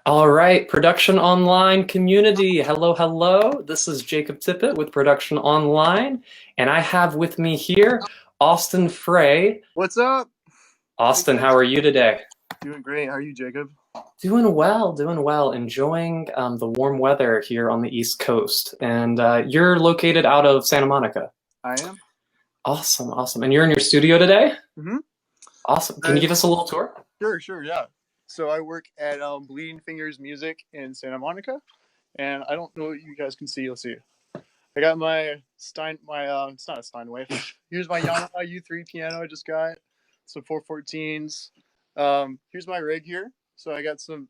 All right, Production Online community. Hello, hello. This is Jacob Tippett with Production Online, and I have with me here Austin Fray. What's up? How you Austin, how guys? are you today? Doing great. How are you, Jacob? Doing well, doing well. Enjoying the warm weather here on the East Coast. And you're located out of Santa Monica. I am. Awesome, awesome. And you're in your studio today? Mm-hmm. Awesome. Can you Uh, give us a little tour? sure, yeah. So I work at Bleeding Fingers Music in Santa Monica, and I don't know what you guys can see. You'll see. I got my it's not a Steinway. Here's my Yamaha U3 piano I just got. Some 414s. Here's my rig here. So I got some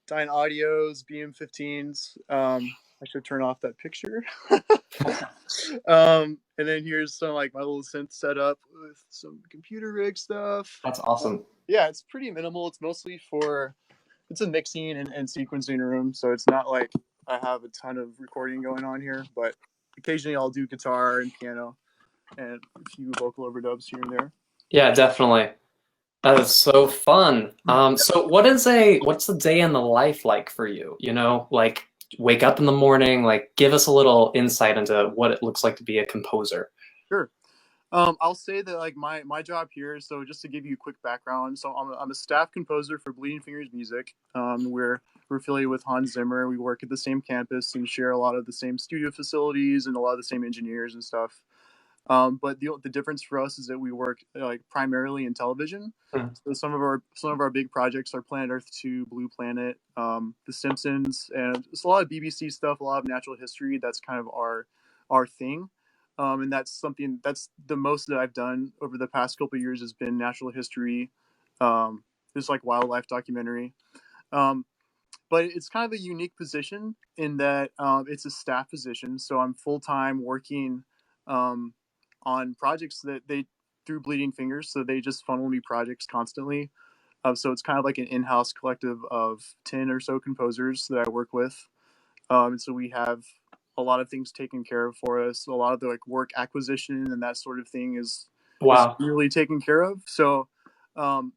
Dyne Audios, BM15s. I should turn off that picture. And then here's some like my little synth setup with some computer rig stuff. That's awesome. Yeah, it's pretty minimal. It's mostly for it's a mixing and sequencing room, so it's not like I have a ton of recording going on here, but occasionally I'll do guitar and piano and a few vocal overdubs here and there. Yeah, definitely. That is so fun. So what's the day in the life like for you? You know, like wake up in the morning, like give us a little insight into what it looks like to be a composer. Sure. I'll say that like my job here. So just to give you a quick background, so I'm a staff composer for Bleeding Fingers Music. We're affiliated with Hans Zimmer. We work at the same campus and share a lot of the same studio facilities and a lot of the same engineers and stuff. But the difference for us is that we work like primarily in television. Hmm. So some of our big projects are Planet Earth 2, Blue Planet, The Simpsons, and it's a lot of BBC stuff, a lot of natural history. That's kind of our thing. And that's the most that I've done over the past couple of years has been natural history, just like wildlife documentary. Um, but it's kind of a unique position in that it's a staff position. So I'm full time working um, on projects that they through Bleeding Fingers. So they just funnel me projects constantly. So it's kind of like an in-house collective of 10 or so composers that I work with. And so we have a lot of things taken care of for us. A lot of the like work acquisition and that sort of thing is Wow. really taken care of. So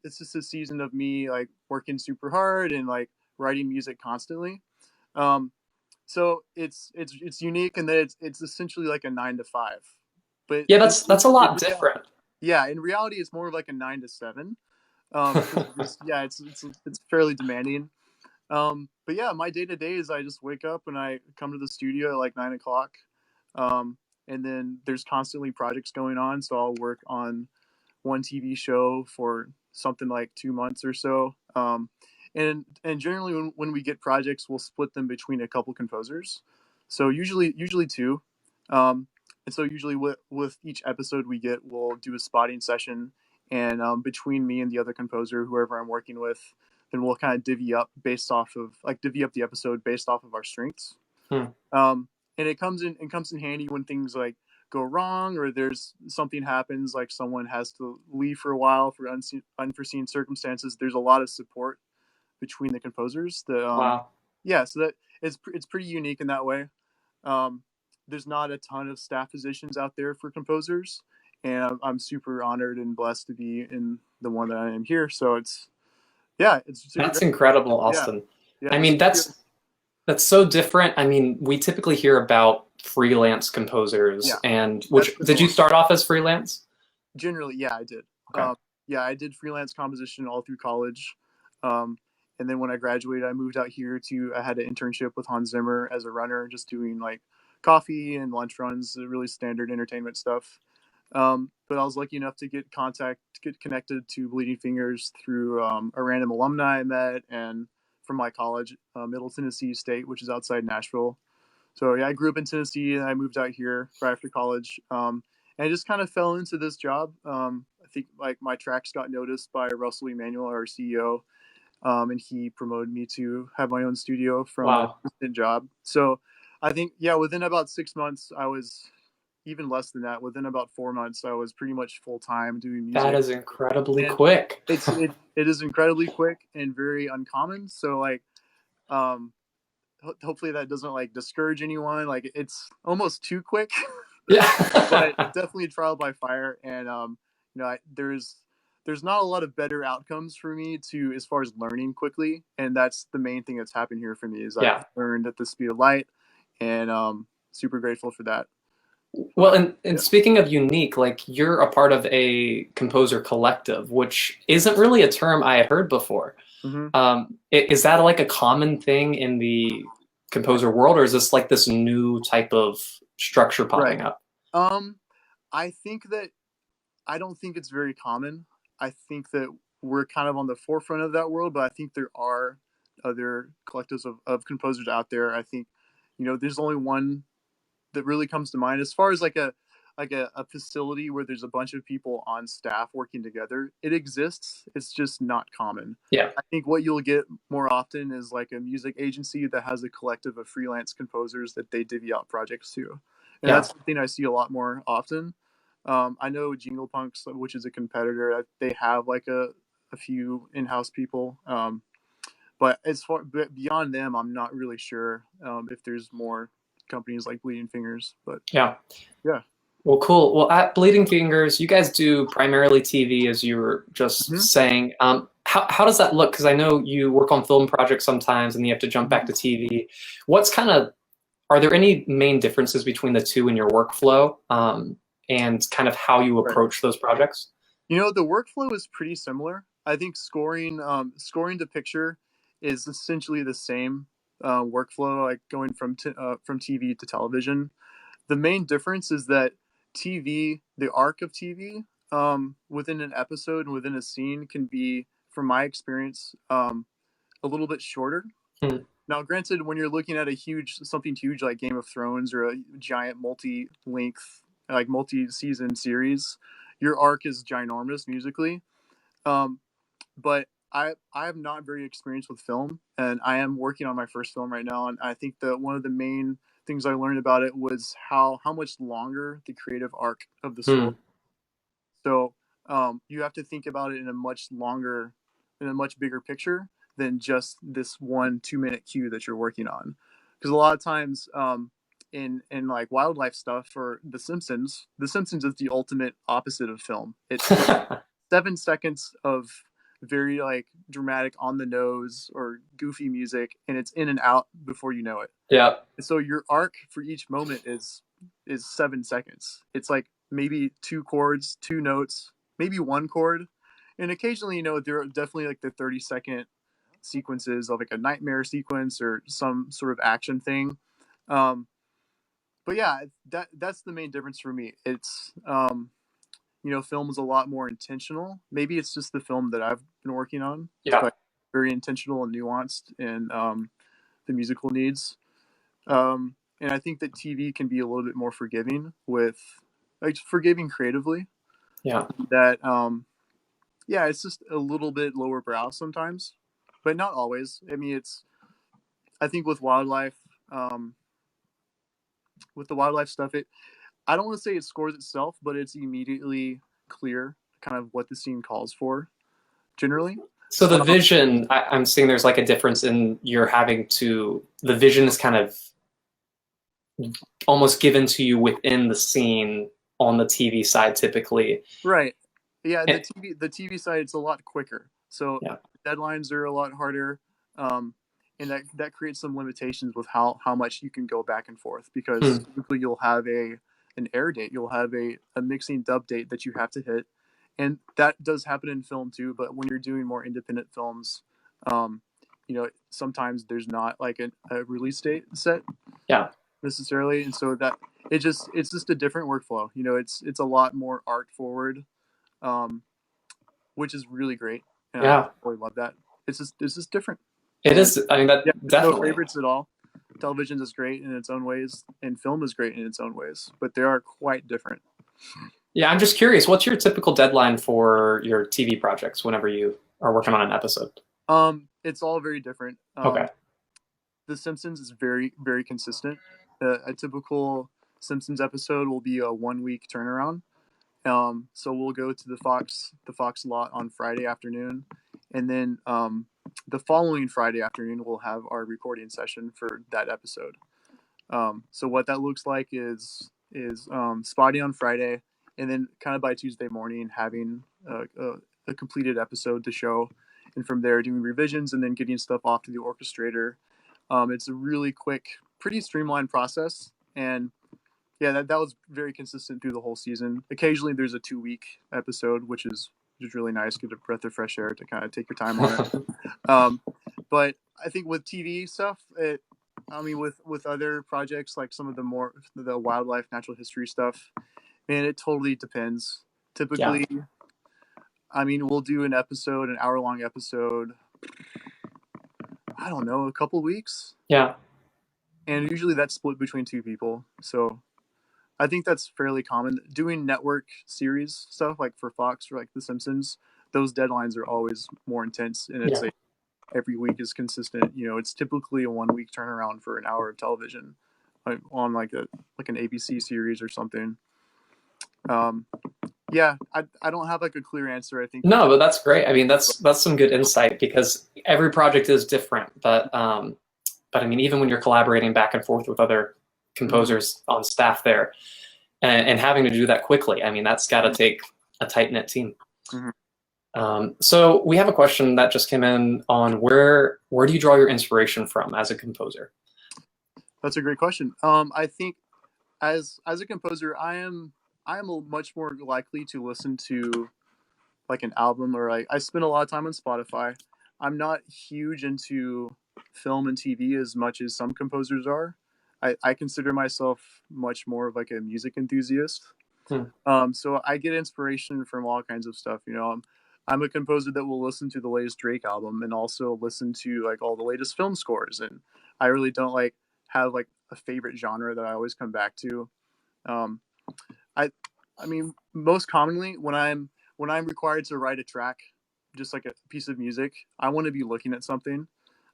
it's just a season of me like working super hard and like writing music constantly. Um, so it's unique in that it's essentially like a 9 to 5, but Yeah, that's a in lot reality, different. yeah, in reality, it's more of like a 9 to 7. Because yeah, it's fairly demanding. But yeah, my day to day is I just wake up and I come to the studio at like 9 o'clock. Um, and then there's constantly projects going on. So I'll work on one TV show for something like 2 months or so. And generally when we get projects, we'll split them between a couple composers. So usually two. And so usually with each episode we get, we'll do a spotting session, and between me and the other composer, whoever I'm working with, then we'll kind of divvy up the episode based off of our strengths. Hmm. And it comes in handy when things like go wrong or there's something happens, like someone has to leave for a while for unforeseen circumstances. There's a lot of support between the composers. Wow. Yeah, so that it's pretty unique in that way. Um, there's not a ton of staff positions out there for composers, and I'm super honored and blessed to be in the one that I am here. So it's super That's great. incredible, Yeah, Austin. yeah. I The mean, studio, that's so different. I mean, we typically hear about freelance composers yeah, and that's which the did you norm. start off as freelance? Generally, yeah, I did. Okay. Yeah, I did freelance composition all through college. Um, and then when I graduated, I moved out here to, I had an internship with Hans Zimmer as a runner, just doing like coffee and lunch runs, really standard entertainment stuff. But I was lucky enough to get connected to Bleeding Fingers through a random alumni I met and from my college, Middle Tennessee State, which is outside Nashville. So yeah, I grew up in Tennessee and I moved out here right after college. And I just kind of fell into this job. I think like my tracks got noticed by Russell Emanuel, our CEO, and he promoted me to have my own studio from an Wow. assistant job. So I think yeah, within about 6 months, I was even less than that. Within about 4 months, I was pretty much full time doing That music, is incredibly and quick. it is incredibly quick and very uncommon. So like um, hopefully that doesn't like discourage anyone. Like it's almost too quick, but Yeah. definitely trial by fire. And there's there's not a lot of better outcomes for me to as far as learning quickly, and that's the main thing that's happened here for me is I've Yeah. learned at the speed of light, and super grateful for that. Well, But and yeah. speaking of unique, like you're a part of a composer collective, which isn't really a term I had heard before. Hmm. Is that like a common thing in the composer world, or is this like this new type of structure Right. popping up? Um, I think that I don't think it's very common. I think that we're kind of on the forefront of that world, but I think there are other collectives of composers out there. I think, there's only one that really comes to mind as far as like a facility where there's a bunch of people on staff working together. It exists. It's just not common. Yeah. I think what you'll get more often is like a music agency that has a collective of freelance composers that they divvy out projects to, and Yeah. that's something I see a lot more often. I know Jingle Punks, which is a competitor, they have like a few in-house people, but as far but beyond them, I'm not really sure if there's more companies like Bleeding Fingers. But Yeah. yeah. Well, cool. Well, at Bleeding Fingers, you guys do primarily TV, as you were just Hmm. saying. How does that look? Because I know you work on film projects sometimes, and you have to jump back Hmm. to TV. What's kind of Are there any main differences between the two in your workflow, and kind of how you Right. approach those projects? The workflow is pretty similar. I think scoring to picture is essentially the same workflow, like going from TV to television. The main difference is that TV, the arc of TV, within an episode and within a scene can be, from my experience, a little bit shorter. Hmm. Now, granted, when you're looking at something huge like Game of Thrones or a giant multi-length, like multi-season series, your arc is ginormous musically. Um, but I am not very experienced with film, and I am working on my first film right now. And I think that one of the main things I learned about it was how much longer the creative arc of the story. Hmm. So you have to think about it in a much bigger picture than just this 1 2 minute cue that you're working on. Because a lot of times, in like wildlife stuff or The Simpsons is the ultimate opposite of film. It's 7 seconds of very like dramatic on the nose or goofy music, and it's in and out before you know it. Yeah. And so your arc for each moment is 7 seconds. It's like maybe two chords, two notes, maybe one chord, and occasionally, there are definitely like the 30-second sequences of like a nightmare sequence or some sort of action thing. Um, but yeah, that's the main difference for me. It's film is a lot more intentional. Maybe it's just the film that I've been working on, Yeah. but very intentional and nuanced in the musical needs. And I think that TV can be a little bit more forgiving forgiving creatively. Yeah. That yeah, it's just a little bit lower brow sometimes, but not always. I mean, I think um, with the wildlife stuff, I don't want to say it scores itself, but it's immediately clear kind of what the scene calls for generally. So the Um, vision, I'm seeing there's like a difference in your having to, the vision is kind of almost given to you within the scene on the TV side typically. right. Yeah, And, the TV side, it's a lot quicker. So yeah. deadlines are a lot harder. Um, and that creates some limitations with how much you can go back and forth, because Hmm. typically you'll have an air date, you'll have a mixing dub date that you have to hit, and that does happen in film too. But when you're doing more independent films, um, sometimes there's not like a release date set Yeah. necessarily, and so that it's just a different workflow. It's a lot more art forward, um, which is really great, and I Yeah. really love that. It's just different, It and is. I mean, that yeah, there's no definitely. favorites at all. Television is great in its own ways, and film is great in its own ways, but they are quite different. Yeah, I'm just curious, what's your typical deadline for your TV projects whenever you are working on an episode? It's all very different. Okay. The Simpsons is very, very consistent. A typical Simpsons episode will be a 1 week turnaround. So we'll go to the Fox lot on Friday afternoon, and then the following Friday afternoon we'll have our recording session for that episode. So what that looks like is spotting on Friday, and then kind of by Tuesday morning having a completed episode to show, and from there doing revisions and then getting stuff off to the orchestrator. It's a really quick, pretty streamlined process, and yeah, that was very consistent through the whole season. Occasionally, there's a 2-week episode, which is really nice. Get a breath of fresh air to kind of take your time on it. Um, but I think with TV stuff, with other projects like some of the wildlife, natural history stuff, man, it totally depends. Yeah. Typically, we'll do an hour-long episode. I don't know, a couple weeks, Yeah. and usually that's split between two people. So I think that's fairly common. Doing network series stuff like for Fox or like The Simpsons, those deadlines are always more intense, and Yeah. every week is consistent. It's typically a 1 week turnaround for an hour of television, like on like an ABC series or something. Yeah, I don't have like a clear answer. I think No, but that's great. I mean, that's some good insight because every project is different. But I mean, even when you're collaborating back and forth with other composers on staff there, and having to do that quickly, I mean, that's got to take a tight-knit team. Mhm. So we have a question that just came in on where do you draw your inspiration from as a composer? That's a great question. I think as a composer, I am much more likely to listen to like an album, or like I spend a lot of time on Spotify. I'm not huge into film and TV as much as some composers are. I consider myself much more of like a music enthusiast. Hmm. So I get inspiration from all kinds of stuff. I'm a composer that will listen to the latest Drake album and also listen to like all the latest film scores. And I really don't like have like a favorite genre that I always come back to. Um, I I mean, most commonly when I'm required to write a track, just like a piece of music, I want to be looking at something.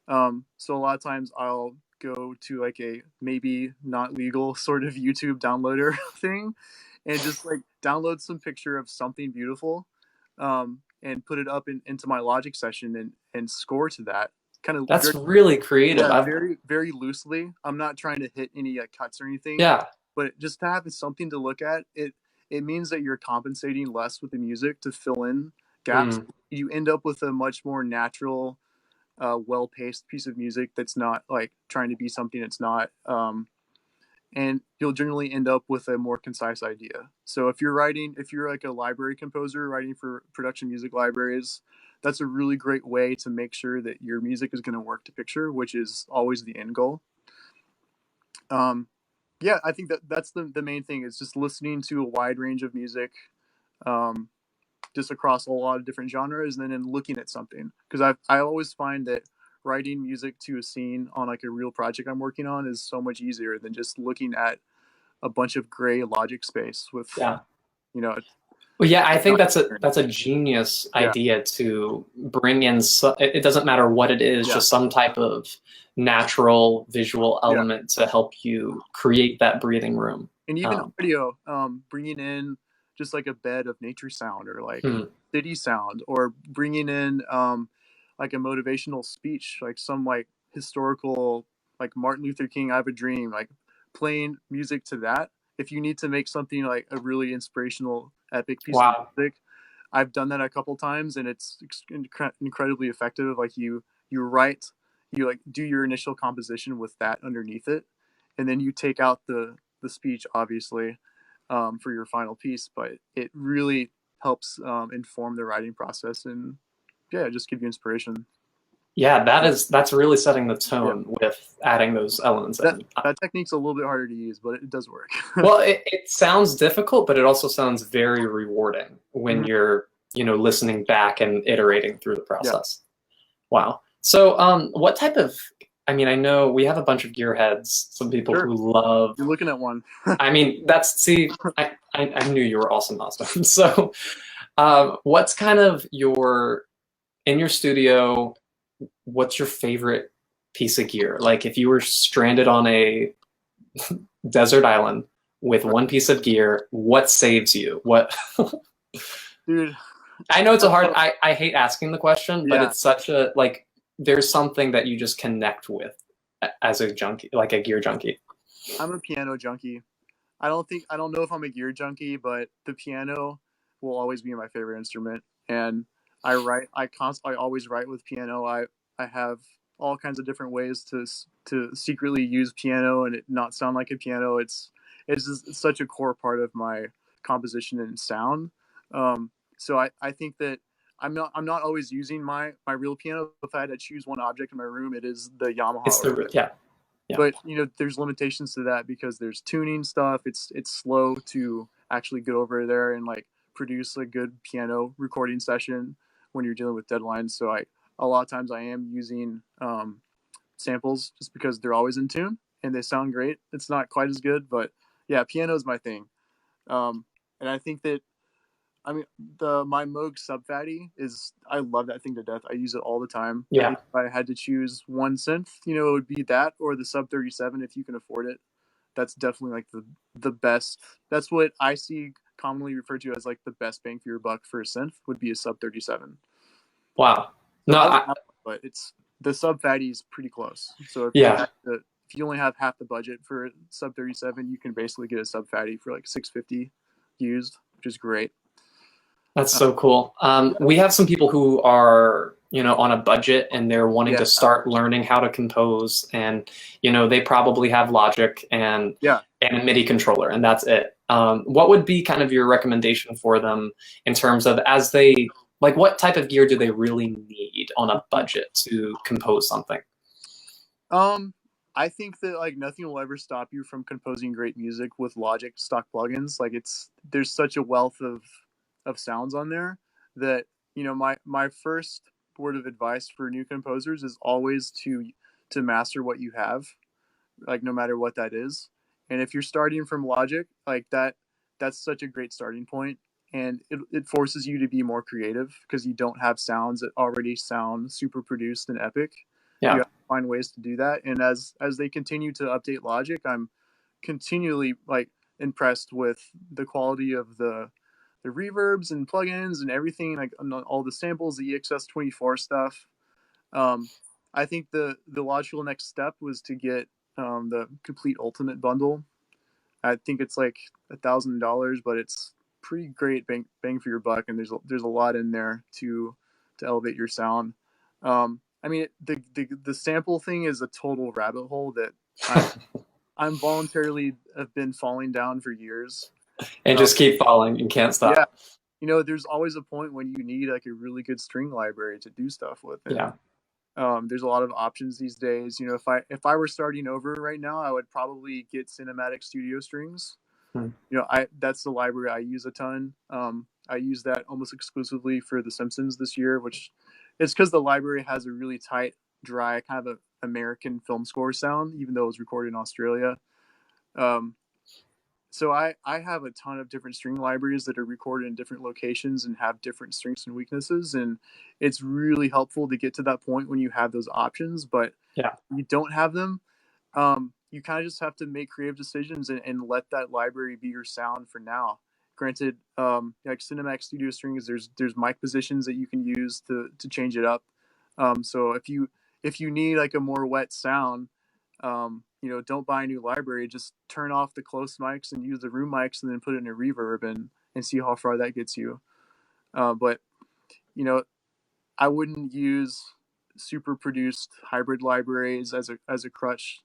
So a lot of times I'll go to like a maybe not legal sort of YouTube downloader thing, and just like download some picture of something beautiful, and put it up into my Logic session and score to that. Kind of That's very, really creative. yeah, very very loosely. I'm not trying to hit any cuts or anything, Yeah. but just to have something to look at, it means that you're compensating less with the music to fill in gaps. Mm. You end up with a much more natural, well-paced piece of music that's not like trying to be something it's not. And you'll generally end up with a more concise idea. So if you're like a library composer writing for production music libraries, that's a really great way to make sure that your music is going to work to picture, which is always the end goal. Yeah, I think that's the main thing, is just listening to a wide range of music, um, just across a lot of different genres, and then looking at something. Because I always find that writing music to a scene on like a real project I'm working on is so much easier than just looking at a bunch of gray Logic space with, Yeah. you know, Well, yeah, I think not that's a genius yeah, idea to bring in. It doesn't matter what it is, yeah, just some type of natural visual yeah. element to help you create that breathing room. And even Um, audio, bringing in just like a bed of nature sound, or like hmm, city sound, or bringing in like a motivational speech, like some like historical, like Martin Luther King, I Have a Dream, like playing music to that. If you need to make something like a really inspirational, epic piece of wow. music, I've done that a couple times, and it's incredibly effective. Like you write, you like do your initial composition with that underneath it, and then you take out the speech, obviously, for your final piece. But it really helps inform the writing process, and yeah, just give you inspiration. Yeah, that's really setting the Yeah, tone with adding those elements that in. that technique's a little bit harder to use, but it does work. Well, it sounds difficult, but it also sounds very rewarding when Mhm. you're, listening back and iterating through the Yeah, process. Wow. So, what type of, I mean, I know we have a bunch of gearheads, some people sure. who love, You're looking at one. I mean, see, I knew you were awesome, Austin. So, what's kind of in your studio, what's your favorite piece of gear? Like if you were stranded on a desert island with one piece of gear, what saves you? What Dude. I know it's a hard I hate asking the question, but Yeah, it's such a like there's something that you just connect with as a junkie, like a gear junkie. I'm a piano junkie. I don't know if I'm a gear junkie, but the piano will always be my favorite instrument. And I write. I always write with piano. I have all kinds of different ways to secretly use piano and it not sound like a piano. It's such a core part of my composition and sound. So I think that I'm not always using my real piano. If I had to choose one object in my room, it is the It's Yamaha. the yeah, yeah, But there's limitations to that because there's tuning stuff. It's slow to actually get over there and like produce a good piano recording session when you're dealing with deadlines. So I a lot of times I am using samples just because they're always in tune and they sound great. It's not quite as good, but yeah, piano is my thing. And I think that I mean, the my Moog Sub Fatty is I love that thing to death. I use it all the time. I yeah. think if I had to choose one synth, it would be that or the Sub 37 if you can afford it. That's definitely like the best. That's what I see commonly referred to as like the best bang for your buck for a synth would be a Sub 37. Wow. So No, I don't have one, but it's the Sub Fatty is pretty close. So yeah. if you only have half the budget for a Sub 37, you can basically get a Sub Fatty for like 650 used, which is great. That's Uh, so cool. We have some people who are, on a budget and they're wanting yeah, to start learning how to compose, and they probably have Logic yeah. and a MIDI controller, and that's it. What would be kind of your recommendation for them in terms of as they like what type of gear do they really need on a budget to compose something? Um, I think that like nothing will ever stop you from composing great music with Logic stock plugins. Like there's such a wealth of sounds on there that my first word of advice for new composers is always to master what you have, like no matter what that is. And if you're starting from Logic, like that's such a great starting point, and it forces you to be more creative because you don't have sounds that already sound super produced and epic. You Yeah. have to find ways to do that, and as they continue to update Logic, I'm continually like impressed with the quality of the reverbs and plugins and everything, like all the samples, the EXS 24 stuff. um, I think the logical next step was to get the complete ultimate bundle. I think it's like $1,000, but it's pretty great bang for your buck, and there's a lot in there to elevate your sound. I mean, the sample thing is a total rabbit hole that I'm voluntarily have been falling down for years. And Um, just keep falling and can't yeah, stop. there's always a point when you need like a really good string library to do stuff with, and Yeah. there's a lot of options these days. If I were starting over right now, I would probably get Cinematic Studio Strings. Hmm. I That's the library I use a ton. I use that almost exclusively for The Simpsons this year, which is because the library has a really tight, dry kind of a American film score sound, even though it was recorded in Australia. Um, so I have a ton of different string libraries that are recorded in different locations and have different strengths and weaknesses, and it's really helpful to get to that point when you have those options. But Yeah. you don't have them, you kind of just have to make creative decisions and let that library be your sound for now. Granted, like Cinematic Studio Strings, there's mic positions that you can use to change it up. So if you need like a more wet sound, don't buy a new library. Just turn off the close mics and use the room mics, and then put it in a reverb and see how far that gets you. But you know, I wouldn't use super produced hybrid libraries as a crutch.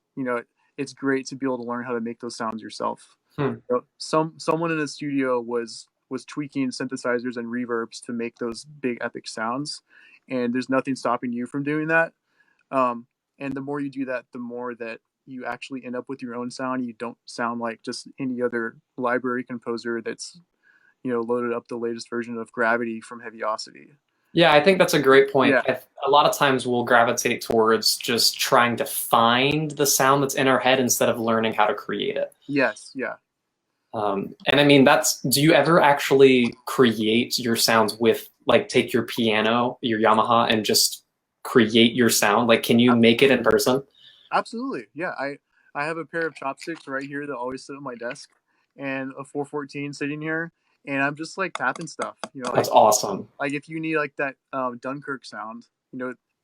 It's great to be able to learn how to make those sounds yourself. Hmm. Someone in the studio was tweaking synthesizers and reverbs to make those big epic sounds, and there's nothing stopping you from doing that. Um, and the more you do that, the more that you actually end up with your own sound. You don't sound like just any other library composer that's loaded up the latest version of Gravity from Heaviosity. Yeah, I think that's a great point. Yeah. A lot of times we'll gravitate towards just trying to find the sound that's in our head instead of learning how to create it. Yes. Yeah. And I mean, do you ever actually create your sounds with, like, take your piano, your Yamaha, and just create your sound? Like, can you make it in person? Absolutely. Yeah. I have a pair of chopsticks right here that always sit on my desk, and a 414 sitting here, and I'm just like tapping stuff. That's awesome. Like if you need like that Dunkirk sound,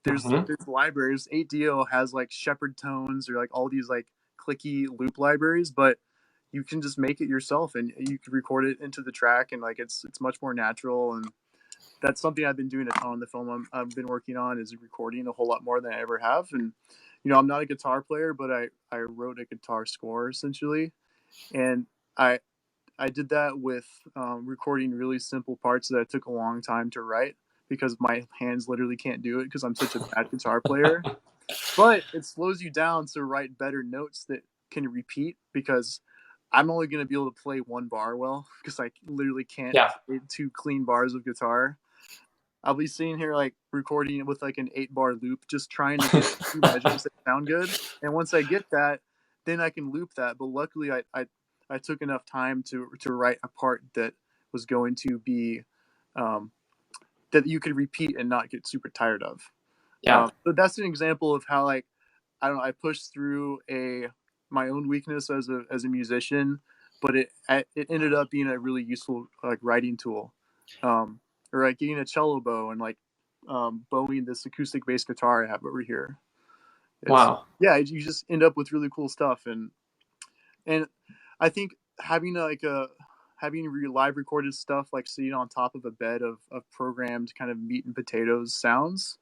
there's Hmm. there's libraries. 8DO has like Shepherd tones or like all these like clicky loop libraries, but you can just make it yourself and you can record it into the track, and like it's much more natural. And that's something I've been doing a ton on the film I've been working on is recording a whole lot more than I ever have. And I'm not a guitar player, but I wrote a guitar score essentially, and I I did that with recording really simple parts that took a long time to write because my hands literally can't do it because I'm such a bad guitar player. But it slows you down to write better notes that can repeat because I'm only going to be able to play one bar well because I literally can't Yeah. play two clean bars of guitar. I'll be sitting here like recording it with like an 8-bar loop, just trying to get two measures that sound good. And once I get that, then I can loop that. But luckily, I took enough time to write a part that was going to be um, that you could repeat and not get super tired of. Yeah. So that's an example of how like I don't know, I pushed through a my own weakness as a musician, but it ended up being a really useful like writing tool, um, or like getting a cello bow and like bowing this acoustic bass guitar I have over here. It's Wow. yeah, you just end up with really cool stuff, and I think having having live recorded stuff like sitting on top of a bed of programmed kind of meat and potatoes sounds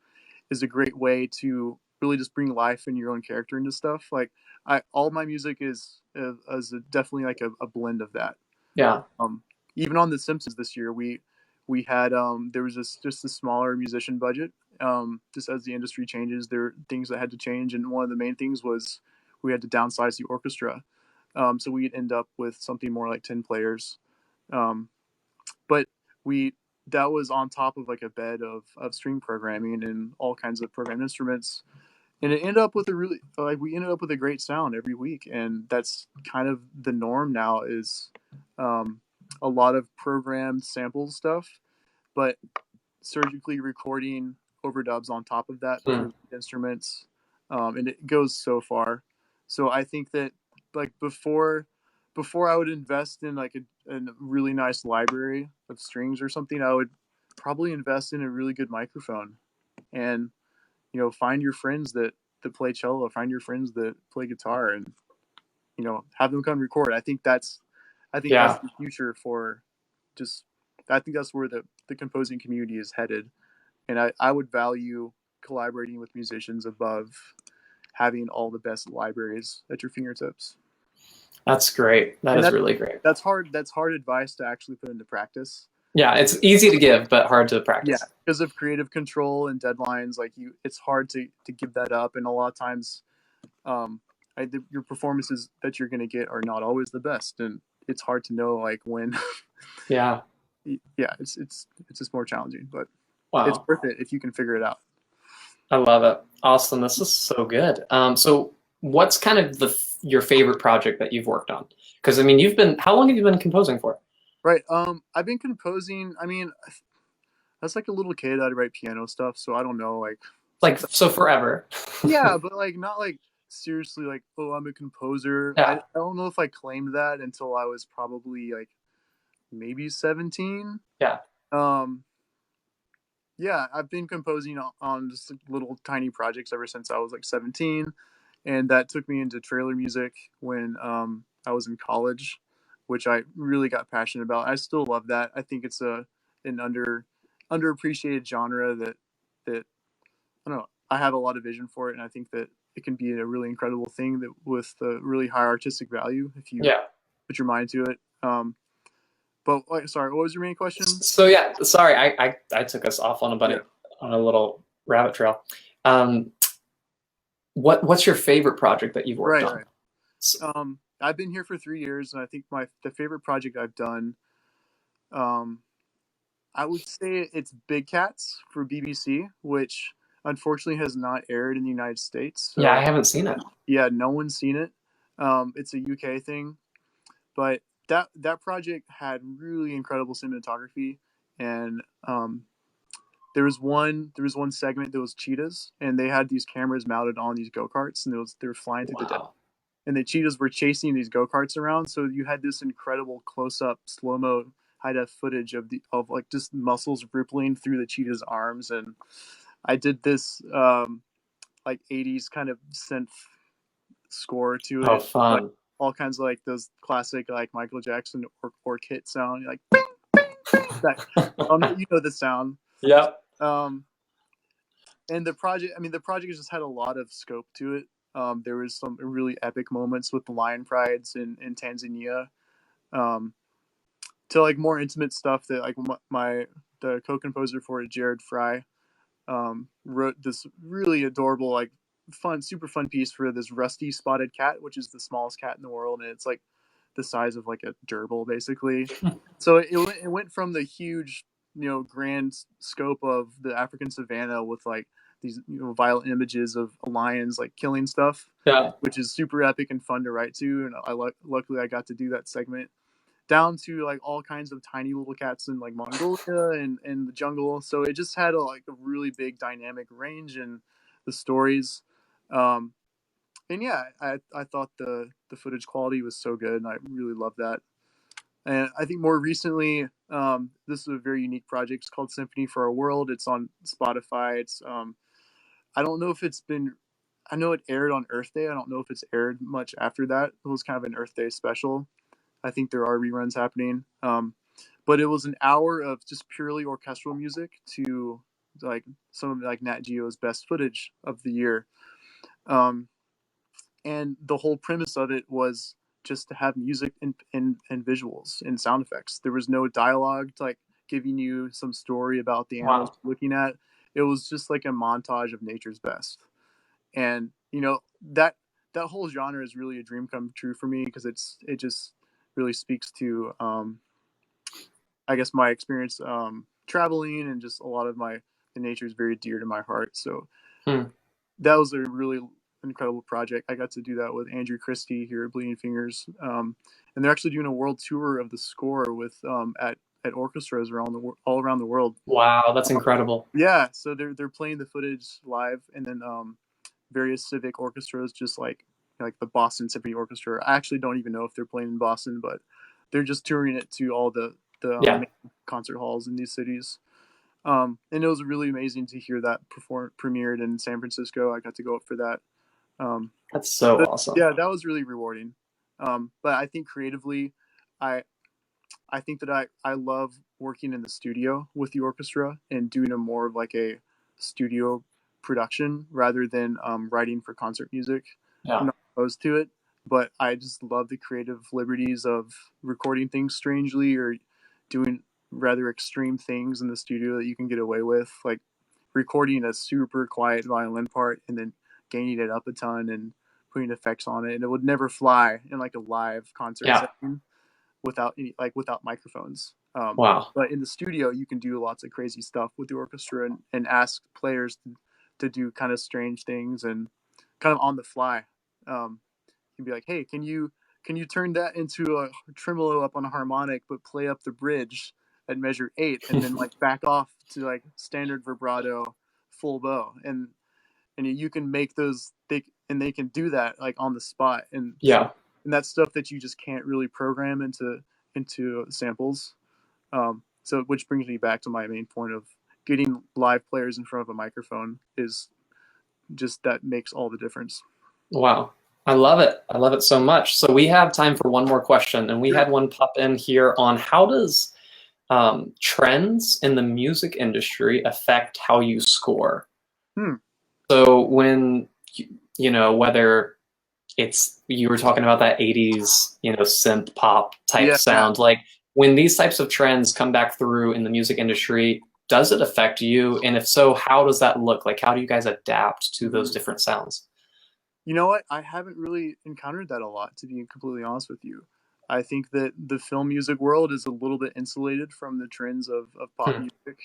is a great way to really just bring life and your own character into stuff. Like all my music is definitely like a blend of that. Yeah. Um, Even on The Simpsons this year, we had there was just a smaller musician budget. Just as the industry changes, there are things that had to change, and one of the main things was we had to downsize the orchestra. So we'd end up with something more like 10 players. Um, but we that was on top of like a bed of string programming and all kinds of programmed instruments, and it ended up with a really like we ended up with a great sound every week, and that's kind of the norm now is um, a lot of programmed sample stuff, but surgically recording overdubs on top of that Hmm. through instruments, and it goes so far. So I think that like before I would invest in like a really nice library of strings or something, I would probably invest in a really good microphone and find your friends that play cello, find your friends that play guitar, and have them come record. I think that's Yeah. the future for just. I think that's where the composing community is headed, and I would value collaborating with musicians above having all the best libraries at your fingertips. That's great. That And is really great. that's hard advice to actually put into practice. Yeah, it's easy to give, but hard to Yeah, practice. because of creative control and deadlines, like it's hard to give that up, and a lot of times, um, your performances that you're going to get are not always the best, and it's hard to know like when. Yeah. Yeah, it's just more challenging, but it's Wow. worth it if you can figure it out. I love it. Austin, this is so good. So what's kind of your favorite project that you've worked on? Because I mean, how long have you been composing for? Right. I've been composing. I mean, as like a little kid, I'd write piano stuff, so I don't know, like Like, since so forever. yeah, but like not like seriously like, oh, I'm a composer. I Yeah. don't know if I claimed that until I was probably like maybe 17. Yeah. Um, yeah, I've been composing on just like, little tiny projects ever since I was like 17, and that took me into trailer music when I was in college, which I really got passionate about. I still love that. I think it's an underappreciated genre that I don't know. I have a lot of vision for it, and I think that it can be a really incredible thing that with a really high artistic value if you Yeah. put your mind to it. But like, sorry, what was your main question? So yeah, sorry, I took us off on Yeah, a little rabbit trail. Um, what's your favorite project that you've worked right, on? right. I've been here for 3 years, and I think the favorite project I've done, um, I would say it's Big Cats for BBC, which unfortunately has not aired in the United States. Yeah, I So haven't seen it. yeah, no one's seen it. It's a UK thing, but that project had really incredible cinematography, and there was one segment that was cheetahs, and they had these cameras mounted on these go karts, and they were flying through the desert, Wow. and the cheetahs were chasing these go karts around. So you had this incredible close up slow mo high def footage of like just muscles rippling through the cheetah's arms, and I did this like 80s kind of synth score to Oh, it, like fun. all kinds of like those classic like Michael Jackson or Kit sound, like that you know the sound. Yep. Um, and the project, I mean, the project just had a lot of scope to it. There was some really epic moments with the lion prides in Tanzania, um, to like more intimate stuff that like the co-composer for it, Jared Fry, wrote this really adorable, like super fun piece for this rusty spotted cat, which is the smallest cat in the world, and it's like the size of like a gerbil, basically. So it went from the huge, grand scope of the African savannah with like these violent images of lions like killing stuff, Yeah. which is super epic and fun to write to, and luckily I got to do that segment, down to like all kinds of tiny little cats in like Mongolia and the jungle. So it just had like a really big dynamic range in the stories. Um, and yeah, I thought the footage quality was so good, and I really loved that. And I think more recently, this is a very unique project. It's called Symphony for Our World. It's on Spotify. It's I don't know if it's been. I know it aired on Earth Day. I don't know if it's aired much after that. It was kind of an Earth Day special. I think there are reruns happening. But it was an hour of just purely orchestral music to like some of like Nat Geo's best footage of the year. Um, and the whole premise of it was just to have music and visuals and sound effects. There was no dialogue to like giving you some story about the animals Wow. you're looking at. It was just like a montage of nature's best. And that whole genre is really a dream come true for me, because it just really speaks to I guess my experience traveling, and just a lot of the nature is very dear to my heart. So Hmm. that was a really incredible project. I got to do that with Andrew Christie here at Bleeding Fingers, and they're actually doing a world tour of the score with at orchestras all around the world. Wow, that's incredible. Yeah, so they're playing the footage live, and then various civic orchestras, just like the Boston Symphony Orchestra. I actually don't even know if they're playing in Boston, but they're just touring it to all the Yeah, main concert halls in these cities. And it was really amazing to hear that premiered in San Francisco. I got to go up for that. Um, that's so but awesome. yeah, that was really rewarding. But I think creatively, I I think that I love working in the studio with the orchestra and doing a more of like a studio production rather than writing for concert music. I'm Yeah. not opposed to it, but I just love the creative liberties of recording things strangely, or doing rather extreme things in the studio that you can get away with, like recording a super quiet violin part and then gaining it up a ton and putting effects on it, and it would never fly in like a live concert Yeah. setting without microphones. Wow. But in the studio, you can do lots of crazy stuff with the orchestra, and ask players to do kind of strange things and kind of on the fly. You can be like, hey, can you turn that into a tremolo up on a harmonic, but play up the bridge at measure 8, and then like back off to like standard vibrato full bow, and you can make they can do that like on the spot, Yeah. and that's stuff that you just can't really program into samples. So which brings me back to my main point of getting live players in front of a microphone is just that makes all the difference. Wow. I love it. I love it so much. So we have time for one more question, and we Sure. had one pop in here on how does trends in the music industry affect how you score? Hmm. So when whether it's you were talking about that 80s, synth pop type Yeah. Yeah. sound, like when these types of trends come back through in the music industry, does it affect you? And if so, how does that look? Like how do you guys adapt to those Mm. different sounds? You know what? I haven't really encountered that a lot, to be completely honest with you. I think that the film music world is a little bit insulated from the trends of pop Hmm. music,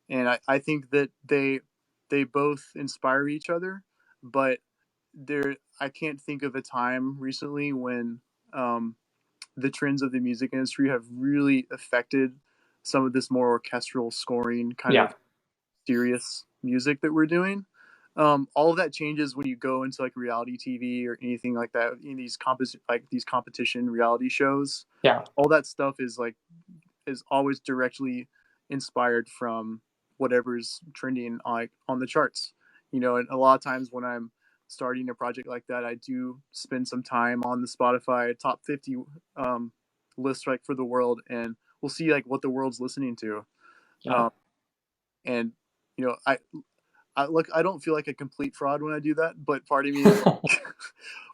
and I think that they both inspire each other, but I can't think of a time recently when um, the trends of the music industry have really affected some of this more orchestral scoring kind Yeah. of serious music that we're doing. All of that changes when you go into like reality TV or anything like that in these competition reality shows. Yeah. All that stuff is always directly inspired from whatever's trending like on the charts. And a lot of times when I'm starting a project like that, I do spend some time on the Spotify top 50 list, like for the world, and we'll see like what the world's listening to. Yeah. Um, and you know, I look, I don't feel like a complete fraud when I do that, but part of me is like,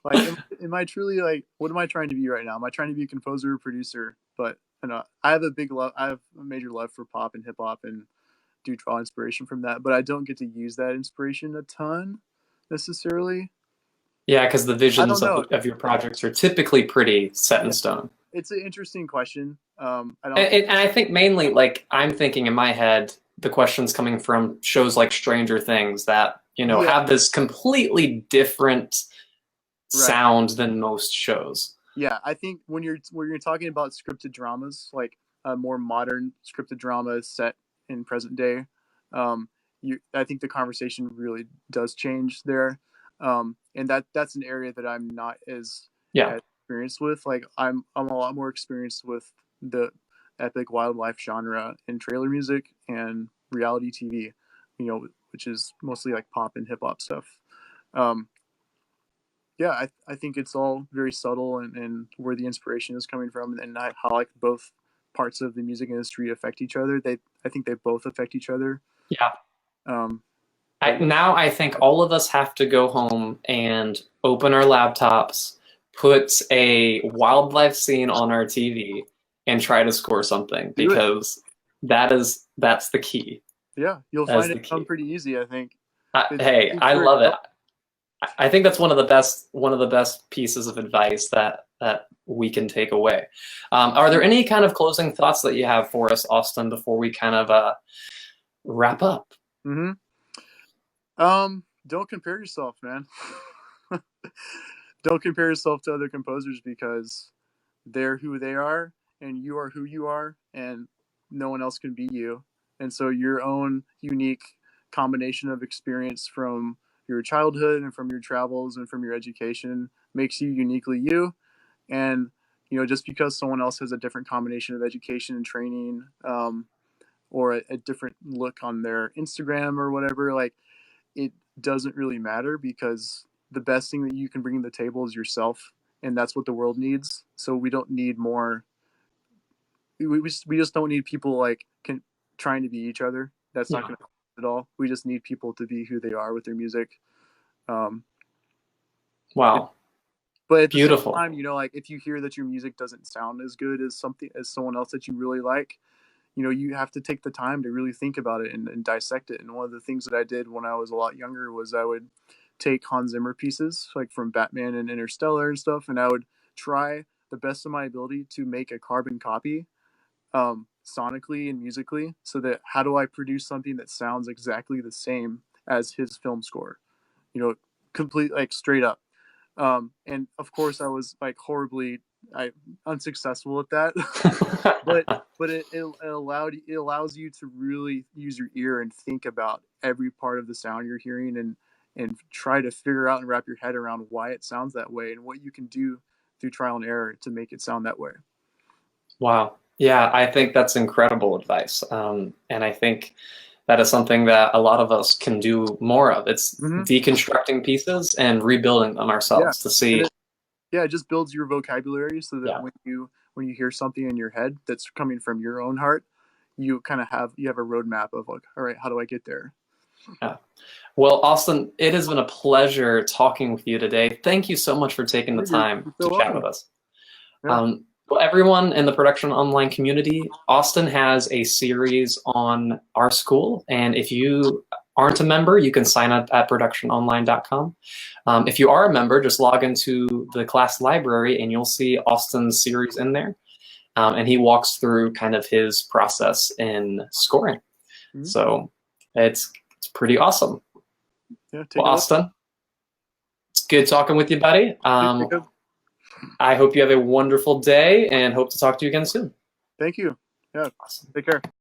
like, am I truly like, what am I trying to be right now? Am I trying to be a composer or producer? But you know, I have a big love, I have a major love for pop and hip hop, and do draw inspiration from that. But I don't get to use that inspiration a ton necessarily. Yeah, because the I visions don't know. of your projects are typically pretty set in Yeah, stone. it's an interesting question. I don't And, think. and I think mainly, like, I'm thinking in my head, the questions coming from shows like Stranger Things that, Yeah, have this completely different right. sound than most shows. Yeah, I think when you're talking about scripted dramas, like a more modern scripted drama set in present day, um, I think the conversation really does change there, and that's an area that I'm not Yeah. as experienced with. Like I'm a lot more experienced with the epic wildlife genre in trailer music and reality TV, which is mostly like pop and hip hop stuff. Um, yeah, I think it's all very subtle, and where the inspiration is coming from, and how like both parts of the music industry affect each other. I think they both affect each other. Yeah. Um, but Now I think all of us have to go home and open our laptops, put a wildlife scene on our TV, and try to score something do it. because that's the key. Yeah, you'll That is find it the come key. pretty easy. I think Hey, it's I very love it. subtle. I think that's one of the best pieces of advice that we can take away. Are there any kind of closing thoughts that you have for us, Austin, before we kind of wrap up? Mm-hmm. Don't compare yourself, man. Don't compare yourself to other composers because they're who they are and you are who you are, and no one else can be you. And so your own unique combination of experience from your childhood and from your travels and from your education makes you uniquely you. And just because someone else has a different combination of education and training, or a different look on their Instagram or whatever, like, it doesn't really matter, because the best thing that you can bring to the table is yourself, and that's what the world needs. So we don't need more. We just don't need people like trying to be each other. That's not Yeah. going to help at all. We just need people to be who they are with their music. Um, it, Wow. but at the same Beautiful. time, like, if you hear that your music doesn't sound as good as someone else that you really like, you have to take the time to really think about it, and dissect it. And one of the things that I did when I was a lot younger was I would take Hans Zimmer pieces, like from Batman and Interstellar and stuff, and I would try the best of my ability to make a carbon copy, sonically and musically, so that how do I produce something that sounds exactly the same as his film score, you know, complete, like, straight up. And of course, I was like horribly unsuccessful at that, but it allows you to really use your ear and think about every part of the sound you're hearing, and try to figure out and wrap your head around why it sounds that way and what you can do through trial and error to make it sound that way. Wow. Yeah, I think that's incredible advice. And I think that is something that a lot of us can do more of. It's Hmm. deconstructing pieces and rebuilding them Yeah, ourselves to and see. it just builds your vocabulary, so that Yeah. when you hear something in your head that's coming from your own heart, you have a roadmap of, like, all right, how do I get there? Yeah. Well, Austin, it has been a pleasure talking with you today. Thank you so much for taking the time You're to so chat welcome. with us. Yeah. Well, everyone in the production online community, Austin has a series on our school, and if you aren't a member, you can sign up at productiononline.com. If you are a member, just log into the class library and you'll see Austin's series in there. And he walks through kind of his process in scoring. Mhm. So it's pretty awesome. Yeah, take Well, a look. Austin, it's good talking with you, buddy. Too, Jacob. I hope you have a wonderful day and hope to talk to you again soon. Thank you. Yeah, Awesome. take care.